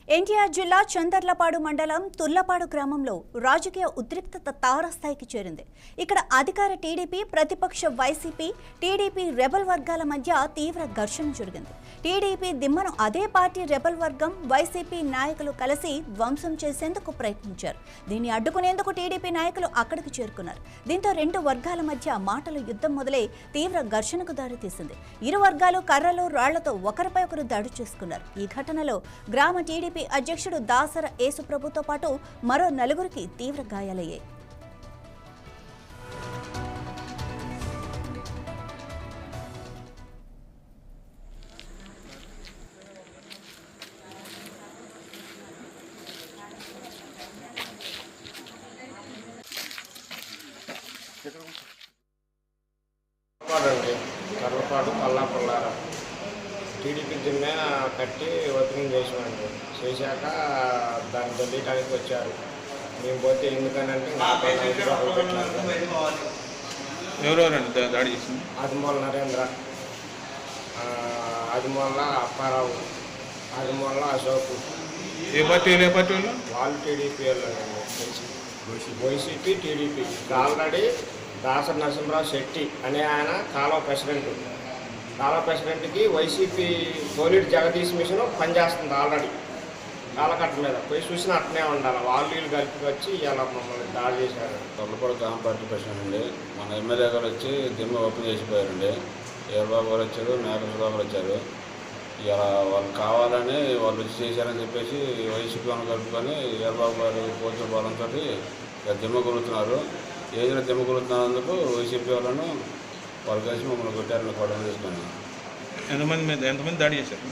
ఎన్టీఆర్ జిల్లా చందర్లపాడు మండలం తుల్లపాడు గ్రామంలో రాజకీయ ఉద్రిక్తత తారస్థాయికి చేరింది. ఇక్కడ అధికార టీడీపీ, ప్రతిపక్ష వైసీపీ, టీడీపీ రెబల్ వర్గాల మధ్య తీవ్ర ఘర్షణ జరిగింది. టీడీపీ దిమ్మను అదే పార్టీ రెబల్ వర్గం, వైసీపీ నాయకులు కలిసి ధ్వంసం చేసేందుకు ప్రయత్నించారు. దీన్ని అడ్డుకునేందుకు టీడీపీ నాయకులు అక్కడికి చేరుకున్నారు. దీంతో రెండు వర్గాల మధ్య మాటల యుద్ధం మొదలై తీవ్ర ఘర్షణకు దారితీసింది. ఇరు వర్గాలు కర్రలు, రాళ్లతో ఒకరిపై ఒకరు దాడి చేసుకున్నారు. ఈ ఘటనలో గ్రామ టీడీపీ అధ్యక్షుడు దాసర యేసుప్రభుతో పాటు మరో నలుగురికి తీవ్ర గాయాలయ్యాయి. కర్లపాడు పల్లాపల్లార టీడీపీ దిమ్మే కట్టి ఓపెనింగ్ చేసామండి. చేశాక దాన్ని దొల్లియడానికి వచ్చారు. మేము పోతే ఎందుకనంటే ఎవరెవరండి దాడి చేసింది? ఆదిమూల నరేంద్ర, ఆదిమూల అప్పారావు, ఆదిమూల అశోక్. ఏ పార్టీ వాళ్ళు? వాళ్ళు టీడీపీ వాళ్ళండి, YCP TDP. Already Dasari Narasimharao Shetty అనే ఆయన కాలువ ప్రెసిడెంట్కి వైసీపీ తోలిడి జగదీష్ మిషన్ పనిచేస్తుంది. ఆల్రెడీ కాలకట్ట మీద పోయి చూసిన అట్నే ఉండాలి. వాళ్ళు వీళ్ళు కలిపి వచ్చి ఇలా మమ్మల్ని దాడి చేశారు. తొల్లపాడు గ్రామ పార్టీ ప్రెసిడెంట్ అండి. మన ఎమ్మెల్యే గారు వచ్చి దిమ్మ ఓపెన్ చేసిపోయారండి. ఏర్బాబు గారు వచ్చారు, మేకసుబాబు గారు వచ్చారు. ఇలా వాళ్ళు కావాలని వాళ్ళు వచ్చి చేశారని చెప్పేసి వైసీపీ వాళ్ళు కలుపుకొని ఏర్బాబు గారు పోలీసుల బలంతో దిమ్మ కొలుతున్నారు. ఏదైనా దిమ్మ కొలుతున్నందుకు వైసీపీ వాళ్ళను వాళ్ళు కలిసి మమ్మల్ని కొట్టారని గొడవ తీసుకొని. ఎంతమంది దాడి చేశారు?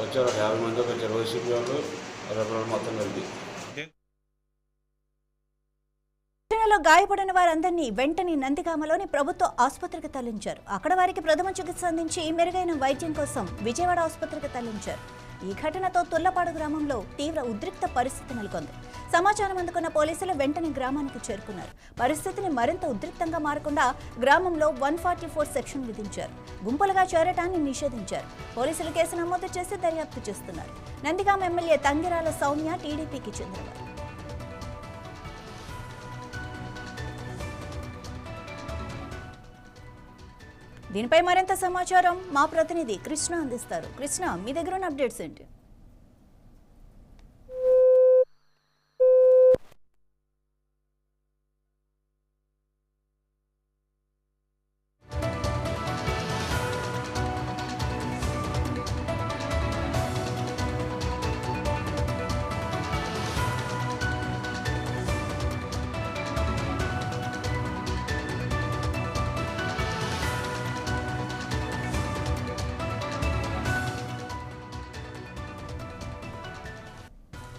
వచ్చారు 50 మందికి వచ్చారు. వైసీపీ వాళ్ళు రెబల్ మొత్తం కలిపి. ఘటనలో గాయపడిన వారందరినీ వెంటనే నందిగామలోని ప్రభుత్వ ఆసుపత్రికి తరలించారు. అక్కడ వారికి ప్రథమ చికిత్స అందించి మెరుగైన వైద్యం కోసం విజయవాడ ఆసుపత్రికి తరలించారు. ఈ ఘటనతో తుల్లపాడు గ్రామంలో తీవ్ర ఉద్రిక్త పరిస్థితి నెలకొంది. సమాచారం అందుకున్న పోలీసులు వెంటనే గ్రామానికి చేరుకున్నారు. పరిస్థితిని మరింత ఉద్రిక్తంగా మారకుండా గ్రామంలో 144 సెక్షన్ విధించారు. గుంపులుగా చేరటాన్ని నిషేధించారు. పోలీసులు కేసు నమోదు చేసి దర్యాప్తు చేస్తున్నారు. నందిగామ ఎమ్మెల్యే తంగిరాల సౌమ్య టీడీపీకి చెందినవారు. దీనిపై మరింత సమాచారం మా ప్రతినిధి కృష్ణ అందిస్తారు. కృష్ణ, మీ దగ్గర ఉన్న అప్డేట్స్ ఏంటి?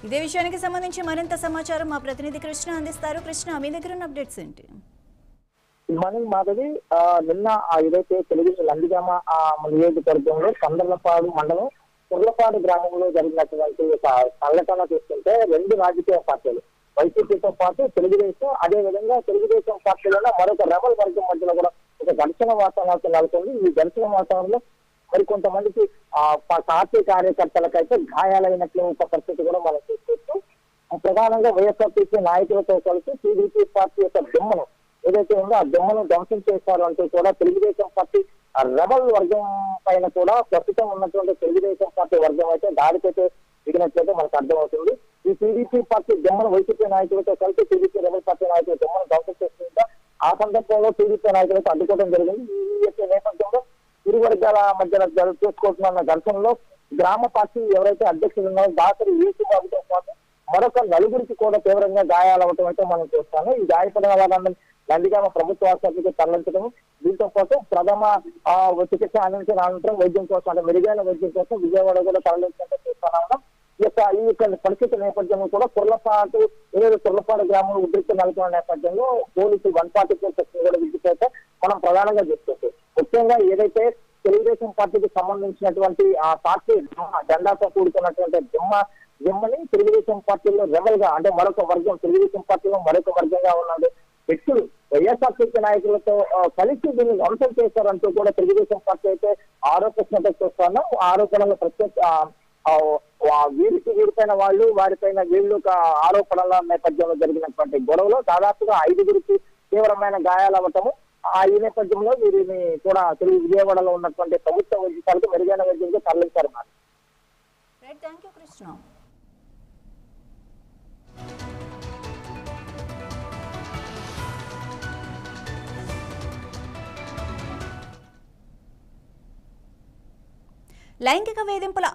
ఇదే విషయానికి సంబంధించి మరింత సమాచారం మా ప్రతినిధి కృష్ణ అందిస్తారు. కృష్ణ, మీ దగ్గర ఉన్న అప్డేట్స్ ఏంటి? మార్నింగ్ మాధవి, నిన్న ఏదైతే తెలుగుదేశం నందిగామ నియోజకవర్గంలో చందర్లపాడు మండలం తుర్లపాడు గ్రామంలో జరిగినటువంటి ఒక సంఘటన చూస్తుంటే రెండు రాజకీయ పార్టీలు, వైసీపీతో పాటు తెలుగుదేశం, అదే విధంగా తెలుగుదేశం పార్టీలో మరొక రెబల్ వర్గం మధ్యలో కూడా ఒక ఘర్షణ వాతావరణం నెలకొంది. ఈ ఘర్షణ వాతావరణంలో మరి కొంతమందికి పార్టీ కార్యకర్తలకైతే గాయాలైనట్లు ఒక పరిస్థితి కూడా మనం చూసుకోవచ్చు. ప్రధానంగా వైఎస్ఆర్సీపీ నాయకులతో కలిసి టీడీపీ పార్టీ యొక్క దిమ్మను ఏదైతే ఉందో ఆ దిమ్మను ధ్వంసం చేశారు అంటూ కూడా తెలుగుదేశం పార్టీ రెబల్ వర్గం పైన కూడా ప్రస్తుతం ఉన్నటువంటి తెలుగుదేశం పార్టీ వర్గం అయితే దాడికైతే దిగినట్లయితే మనకు అర్థమవుతుంది. ఈ టీడీపీ పార్టీ దిమ్మను వైసీపీ నాయకులతో కలిసి టీడీపీ రెబల్ పార్టీ నాయకుల దిమ్మను ధ్వంసం చేస్తుంటే ఆ సందర్భంలో టీడీపీ నాయకులతో అడ్డుకోవడం జరిగింది. ఈ యొక్క నేపథ్యంలో ఇరు వర్గాల మధ్య చూసుకుంటున్న ఘర్షణలో గ్రామ పార్టీ ఎవరైతే అధ్యక్షులు ఉన్నారో దాసరి యేసుబాబుతో పాటు మరొక నలుగురికి కూడా తీవ్రంగా గాయాలవటం అయితే మనం చూస్తాము. ఈ గాయపడిన వాళ్ళందరినీ నందిగామ ప్రభుత్వ ఆసుపత్రికి తరలించడం, దీంతో పాటు ప్రథమ చికిత్స అందించిన అనంతరం వైద్యం కోసం, అంటే మెరుగైన వైద్యం కోసం విజయవాడ కూడా తరలించడం చూస్తున్నాం. ఈ యొక్క పరిస్థితి నేపథ్యంలో కూడా తుర్లపాడు గ్రామంలో ఉద్రిక్త నెలకొన్న నేపథ్యంలో పోలీసులు 144 సెక్షన్ కూడా విధించైతే మనం ప్రధానంగా చూసుకోవచ్చు. ముఖ్యంగా ఏదైతే తెలుగుదేశం పార్టీకి సంబంధించినటువంటి ఆ పార్టీ జెండాతో కూడుకున్నటువంటి దిమ్మని తెలుగుదేశం పార్టీలో రెబల్ గా, అంటే మరొక వర్గం, తెలుగుదేశం పార్టీలో మరొక వర్గంగా ఉన్నది వ్యక్తులు వైఎస్ఆర్సీపీ నాయకులతో కలిసి దీన్ని ధ్వంసం చేశారంటూ కూడా తెలుగుదేశం పార్టీ అయితే ఆరోపిస్తున్నట్టు చూస్తున్నాం. ఆరోపణలు వీరిపైన వారిపైన వీళ్ళు ఆరోపణల నేపథ్యంలో జరిగినటువంటి గొడవలో దాదాపుగా 5గురికి తీవ్రమైన గాయాలవ్వటము. ఈ నేపథ్యంలో వీరిని కూడా విజయవాడలో ఉన్నటువంటి ప్రభుత్వ వైద్యశాలకు మెరుగైన వైద్యంగా తరలించారు. Thank you Krishna. లైంగిక వేధింపుల